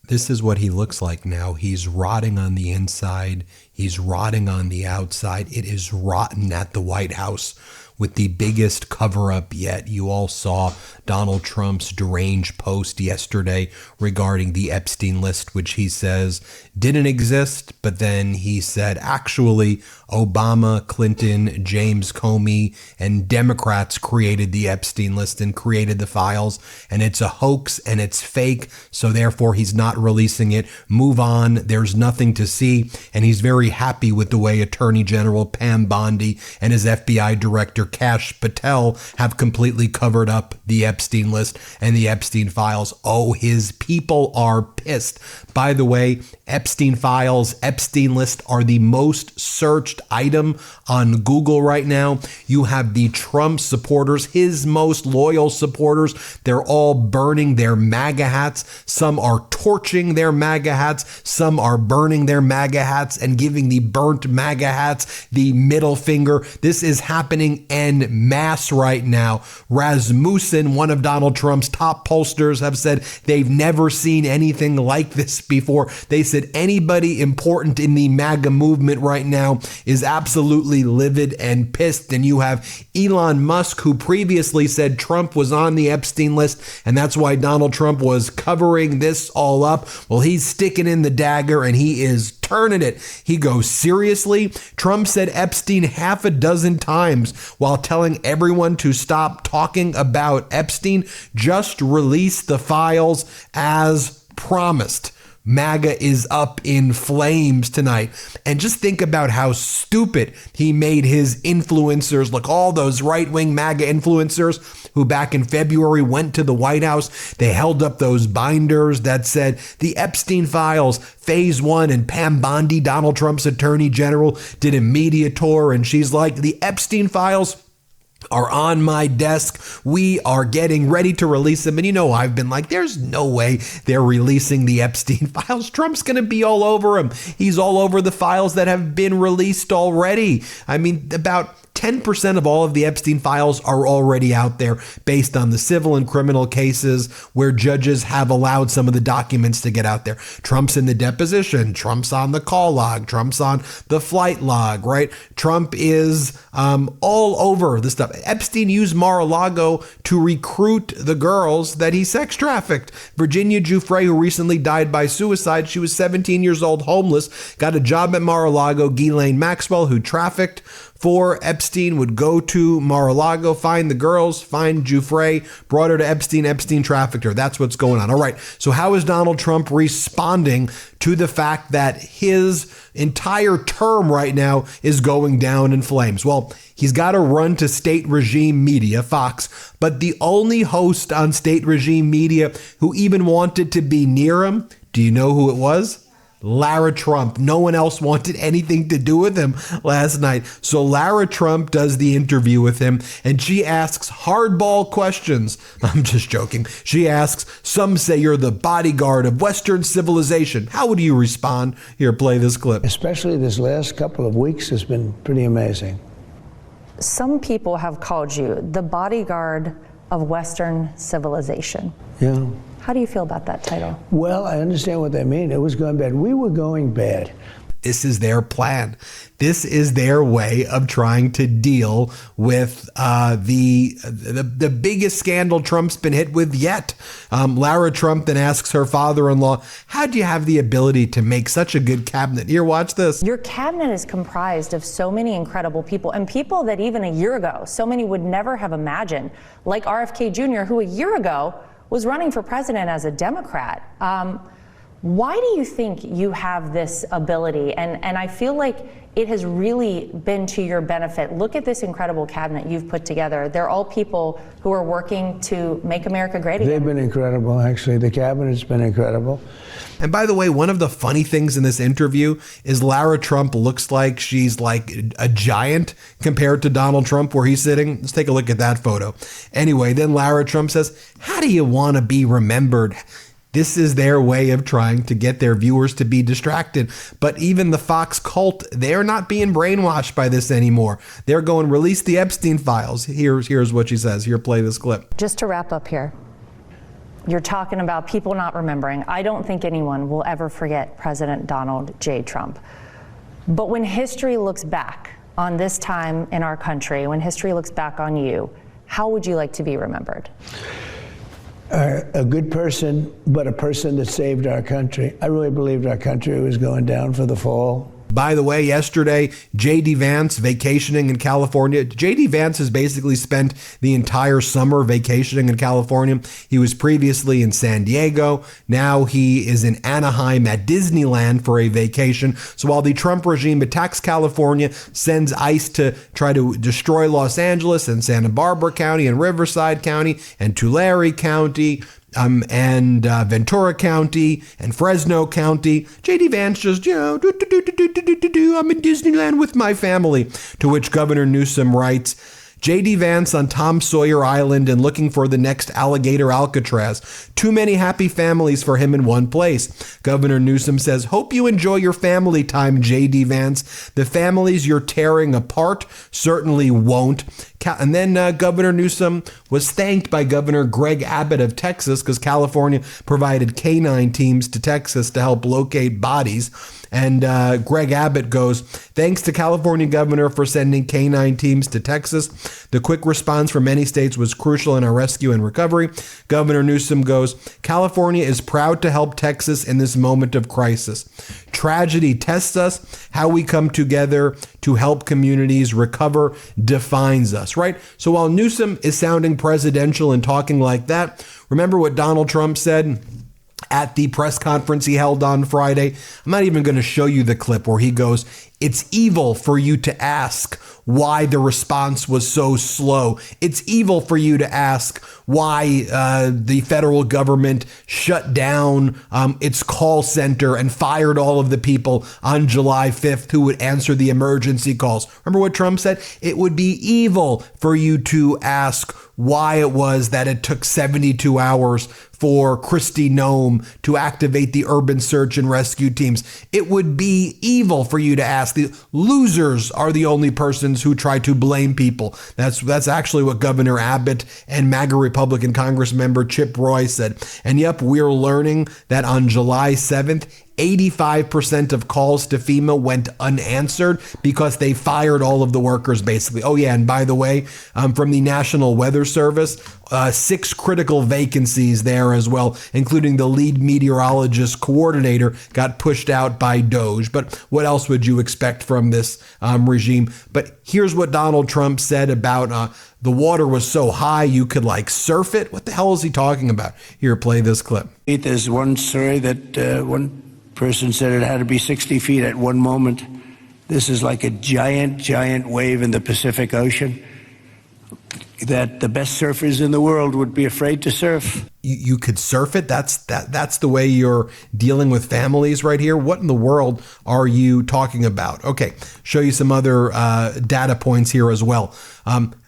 This is what he looks like now. He's rotting on the inside. He's rotting on the outside. It is rotten at the White House with the biggest cover-up yet. You all saw Donald Trump's deranged post yesterday regarding the Epstein list, which he says didn't exist, but then he said actually Obama, Clinton, James Comey, and Democrats created the Epstein list and created the files, and it's a hoax and it's fake, so therefore he's not releasing it. Move on, there's nothing to see, and he's very happy with the way Attorney General Pam Bondi and his FBI Director Kash Patel have completely covered up the Epstein list and the Epstein files. Oh, his people are pissed. By the way, Epstein files, Epstein list are the most searched item on Google right now. You have the Trump supporters, his most loyal supporters. They're all burning their MAGA hats. Some are torching their MAGA hats. Some are burning their MAGA hats and giving the burnt MAGA hats the middle finger. This is happening en masse right now. Rasmussen, one of Donald Trump's top pollsters, have said they've never seen anything like this before. They said anybody important in the MAGA movement right now is absolutely livid and pissed. And you have Elon Musk, who previously said Trump was on the Epstein list, and that's why Donald Trump was covering this all up. Well, he's sticking in the dagger and he is turning it. He goes, seriously? Trump said Epstein half a dozen times while telling everyone to stop talking about Epstein. Just release the files as promised. MAGA is up in flames tonight. And just think about how stupid he made his influencers look. All those right-wing MAGA influencers who back in February went to the White House. They held up those binders that said the Epstein files, phase 1, and Pam Bondi, Donald Trump's attorney general, did a media tour. And she's like, the Epstein files are on my desk. We are getting ready to release them. And you know, I've been like, there's no way they're releasing the Epstein files. Trump's going to be all over him. He's all over the files that have been released already. I mean, about 10% of all of the Epstein files are already out there based on the civil and criminal cases where judges have allowed some of the documents to get out there. Trump's in the deposition. Trump's on the call log. Trump's on the flight log, right? Trump is all over the stuff. Epstein used Mar-a-Lago to recruit the girls that he sex trafficked. Virginia Giuffre, who recently died by suicide, she was 17 years old, homeless, got a job at Mar-a-Lago. Ghislaine Maxwell, who trafficked for Epstein, would go to Mar-a-Lago, find the girls, find Giuffre, brought her to Epstein. Epstein trafficked her. That's what's going on. All right. So how is Donald Trump responding to the fact that his entire term right now is going down in flames? Well, he's got to run to state regime media, Fox, but the only host on state regime media who even wanted to be near him, do you know who it was? Lara Trump. No one else wanted anything to do with him last night. So Lara Trump does the interview with him, and she asks hardball questions. I'm just joking. She asks, some say you're the bodyguard of Western civilization. How would you respond? Here, play this clip. Especially this last couple of weeks has been pretty amazing. Some people have called you the bodyguard of Western civilization. Yeah. How do you feel about that title? Well, I understand what they mean. It was going bad. We were going bad. This is their plan. This is their way of trying to deal with the biggest scandal Trump's been hit with yet. Lara Trump then asks her father-in-law, how do you have the ability to make such a good cabinet? Here, watch this. Your cabinet is comprised of so many incredible people, and people that even a year ago, so many would never have imagined, like RFK Jr., who a year ago was running for president as a Democrat. Why do you think you have this ability? And I feel like it has really been to your benefit. Look at this incredible cabinet you've put together. They're all people who are working to make America great again. They've been incredible, actually. The cabinet's been incredible. And by the way, one of the funny things in this interview is Lara Trump looks like she's like a giant compared to Donald Trump where he's sitting. Let's take a look at that photo. Anyway, then Lara Trump says, how do you want to be remembered? This is their way of trying to get their viewers to be distracted. But even the Fox cult, they're not being brainwashed by this anymore. They're going, release the Epstein files. Here's what she says. Here, play this clip. Just to wrap up here. You're talking about people not remembering. I don't think anyone will ever forget President Donald J. Trump. But when history looks back on this time in our country, when history looks back on you, how would you like to be remembered? A good person, but a person that saved our country. I really believed our country was going down for the fall. By the way, yesterday, J.D. Vance vacationing in California. J.D. Vance has basically spent the entire summer vacationing in California. He was previously in San Diego. Now he is in Anaheim at Disneyland for a vacation. So while the Trump regime attacks California, sends ICE to try to destroy Los Angeles and Santa Barbara County and Riverside County and Tulare County, and Ventura County and Fresno County, J.D. Vance just, I'm in Disneyland with my family. To which Governor Newsom writes, J.D. Vance on Tom Sawyer Island and looking for the next alligator Alcatraz. Too many happy families for him in one place. Governor Newsom says, hope you enjoy your family time, J.D. Vance. The families you're tearing apart certainly won't. And then Governor Newsom was thanked by Governor Greg Abbott of Texas because California provided canine teams to Texas to help locate bodies. And Greg Abbott goes, thanks to California governor for sending canine teams to Texas. The quick response from many states was crucial in our rescue and recovery. Governor Newsom goes, California is proud to help Texas in this moment of crisis. Tragedy tests us. How we come together to help communities recover defines us, right? So while Newsom is sounding presidential and talking like that, remember what Donald Trump said at the press conference he held on Friday? I'm not even going to show you the clip where he goes, it's evil for you to ask why the response was so slow. It's evil for you to ask why the federal government shut down its call center and fired all of the people on July 5th who would answer the emergency calls. Remember what Trump said? It would be evil for you to ask why it was that it took 72 hours for Kristi Noem to activate the urban search and rescue teams. It would be evil for you to ask. The losers are the only persons who try to blame people. That's actually what Governor Abbott and MAGA Republican Congress member Chip Roy said. And yep, we're learning that on July 7th, 85% of calls to FEMA went unanswered because they fired all of the workers, basically. Oh, yeah, and by the way, from the National Weather Service, 6 critical vacancies there as well, including the lead meteorologist coordinator, got pushed out by DOGE. But what else would you expect from this regime? But here's what Donald Trump said about the water was so high you could like surf it. What the hell is he talking about? Here, play this clip. There's one story that one person said it had to be 60 feet at one moment. This is like a giant wave in the Pacific Ocean that the best surfers in the world would be afraid to surf. You could surf it? That's the way you're dealing with families right here? What in the world are you talking about? Okay, show you some other data points here as well.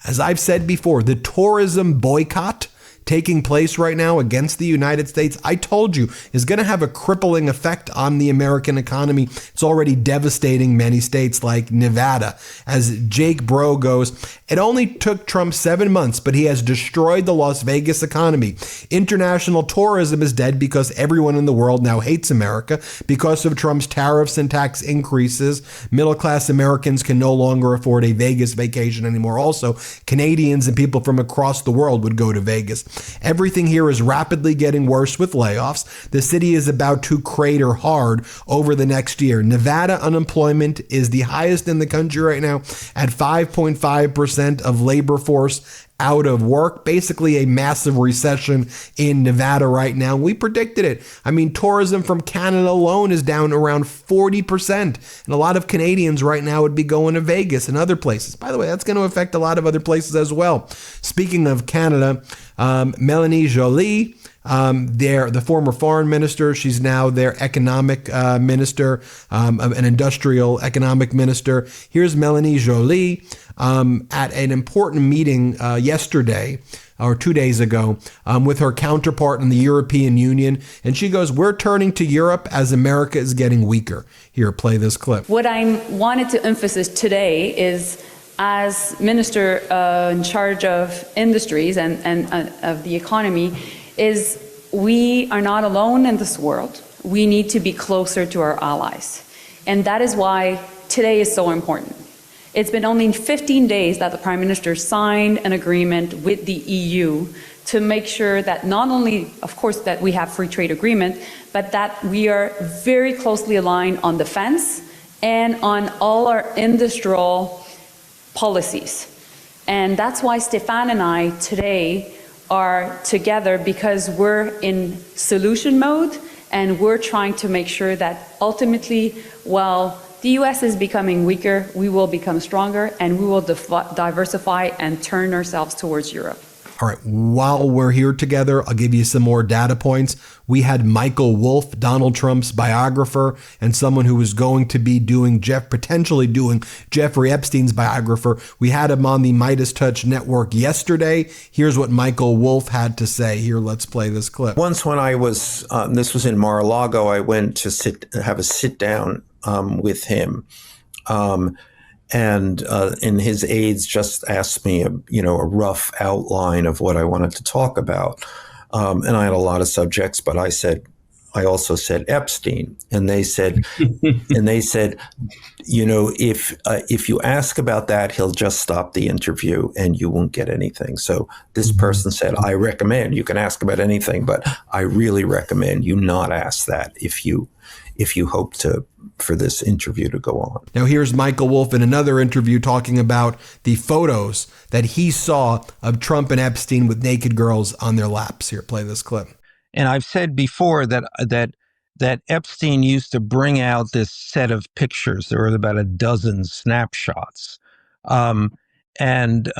As I've said before, the tourism boycott taking place right now against the United States, I told you, is going to have a crippling effect on the American economy. It's already devastating many states like Nevada. As Jake Bro goes, it only took Trump 7 months, but he has destroyed the Las Vegas economy. International tourism is dead because everyone in the world now hates America. Because of Trump's tariffs and tax increases, middle-class Americans can no longer afford a Vegas vacation anymore. Also, Canadians and people from across the world would go to Vegas. Everything here is rapidly getting worse with layoffs. The city is about to crater hard over the next year. Nevada unemployment is the highest in the country right now at 5.5% of labor force out of work, basically a massive recession in Nevada right now. We predicted it. I mean, tourism from Canada alone is down around 40%. And a lot of Canadians right now would be going to Vegas and other places. By the way, that's going to affect a lot of other places as well. Speaking of Canada, Melanie Joly, the former foreign minister, she's now their economic minister, an industrial economic minister. Here's Melanie Joly at an important meeting yesterday or 2 days ago with her counterpart in the European Union. And she goes, we're turning to Europe as America is getting weaker. Here, play this clip. What I wanted to emphasize today is, as minister in charge of industries and of the economy, is we are not alone in this world. We need to be closer to our allies. And that is why today is so important. It's been only 15 days that the Prime Minister signed an agreement with the EU to make sure that not only, of course, that we have free trade agreement, but that we are very closely aligned on defense and on all our industrial policies. And that's why Stefan and I today are together, because we're in solution mode and we're trying to make sure that ultimately, while the US is becoming weaker, we will become stronger, and we will diversify and turn ourselves towards Europe. All right, while we're here together, I'll give you some more data points. We had Michael Wolff, Donald Trump's biographer, and someone who was going to be potentially doing Jeffrey Epstein's biographer. We had him on the MeidasTouch network yesterday. Here's what Michael Wolff had to say. Here, let's play this clip. Once when I was, this was in Mar-a-Lago, I went to have a sit down with him. And his aides just asked me, a rough outline of what I wanted to talk about. And I had a lot of subjects, but I also said Epstein. And they said, if you ask about that, he'll just stop the interview and you won't get anything. So this person said, I recommend you can ask about anything, but I really recommend you not ask that if you hope for this interview to go on. Now here's Michael Wolff in another interview talking about the photos that he saw of Trump and Epstein with naked girls on their laps. Here, play this clip. And I've said before that Epstein used to bring out this set of pictures. There were about a dozen snapshots, and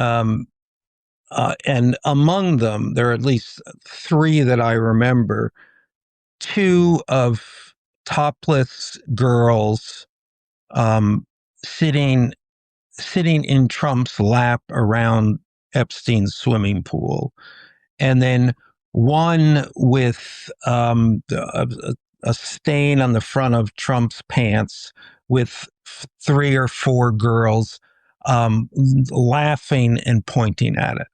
among them there are at least three that I remember. Two of topless girls sitting in Trump's lap around Epstein's swimming pool, and then one with a stain on the front of Trump's pants with three or four girls laughing and pointing at it.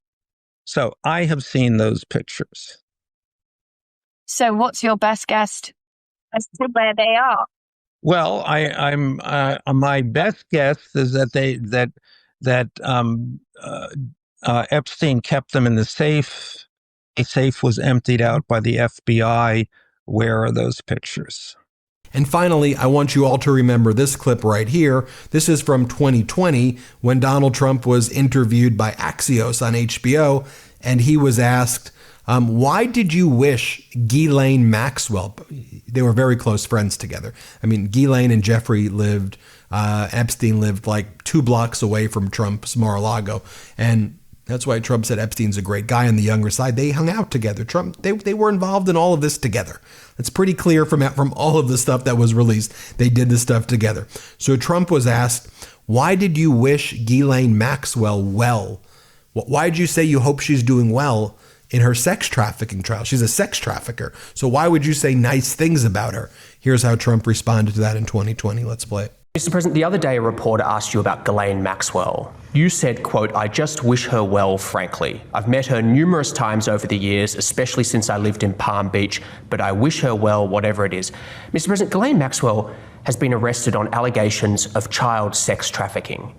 So I have seen those pictures. So what's your best guess as to where they are? Well, I'm my best guess is that Epstein kept them in the safe. The safe was emptied out by the FBI. Where are those pictures? And finally, I want you all to remember this clip right here. This is from 2020 when Donald Trump was interviewed by Axios on HBO, and he was asked, why did you wish Ghislaine Maxwell? They were very close friends together. I mean, Ghislaine and Jeffrey Epstein lived like 2 blocks away from Trump's Mar-a-Lago. And that's why Trump said Epstein's a great guy on the younger side. They hung out together. They were involved in all of this together. It's pretty clear from all of the stuff that was released. They did this stuff together. So Trump was asked, why did you wish Ghislaine Maxwell well? Why did you say you hope she's doing well in her sex trafficking trial? She's a sex trafficker. So why would you say nice things about her? Here's how Trump responded to that in 2020. Let's play it. Mr. President, the other day a reporter asked you about Ghislaine Maxwell. You said, quote, I just wish her well, frankly. I've met her numerous times over the years, especially since I lived in Palm Beach, but I wish her well, whatever it is. Mr. President, Ghislaine Maxwell has been arrested on allegations of child sex trafficking.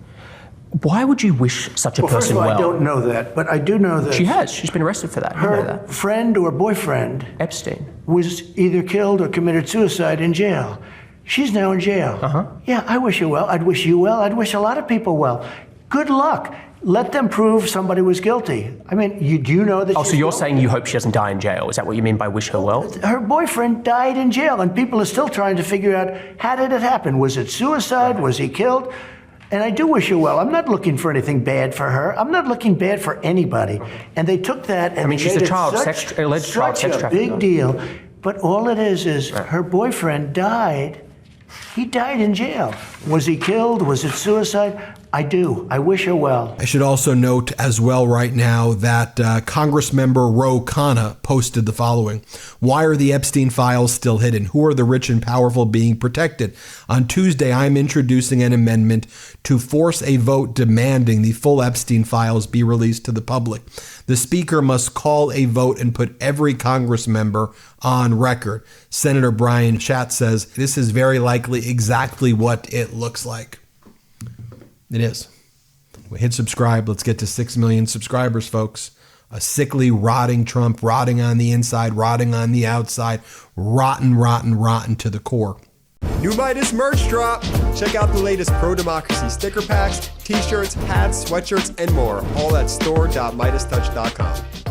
Why would you wish such a person well? First of all, I don't know that, but I do know that she has. She's been arrested for that. You know that. Her friend or boyfriend, Epstein, was either killed or committed suicide in jail. She's now in jail. Yeah, I wish her well. I'd wish you well. I'd wish a lot of people well. Good luck. Let them prove somebody was guilty. I mean, do you know that? Oh, so you're saying you hope she doesn't die in jail? Is that what you mean by wish her well? Her boyfriend died in jail, and people are still trying to figure out, how did it happen? Was it suicide? Was he killed? And I do wish her well. I'm not looking for anything bad for her. I'm not looking bad for anybody. And they took that and she's a child sex, alleged child sex trafficking. Big deal. But all it is her boyfriend died. He died in jail. Was he killed? Was it suicide? I do. I wish her well. I should also note as well right now that Congressmember Ro Khanna posted the following. Why are the Epstein files still hidden? Who are the rich and powerful being protected? On Tuesday, I'm introducing an amendment to force a vote demanding the full Epstein files be released to the public. The Speaker must call a vote and put every Congress member on record. Senator Brian Schatz says this is very likely exactly what it looks like. It is. We hit subscribe. Let's get to 6 million subscribers, folks. A sickly, rotting Trump, rotting on the inside, rotting on the outside, rotten, rotten, rotten to the core. New Meidas merch drop. Check out the latest pro-democracy sticker packs, t-shirts, hats, sweatshirts, and more. All at store.MeidasTouch.com.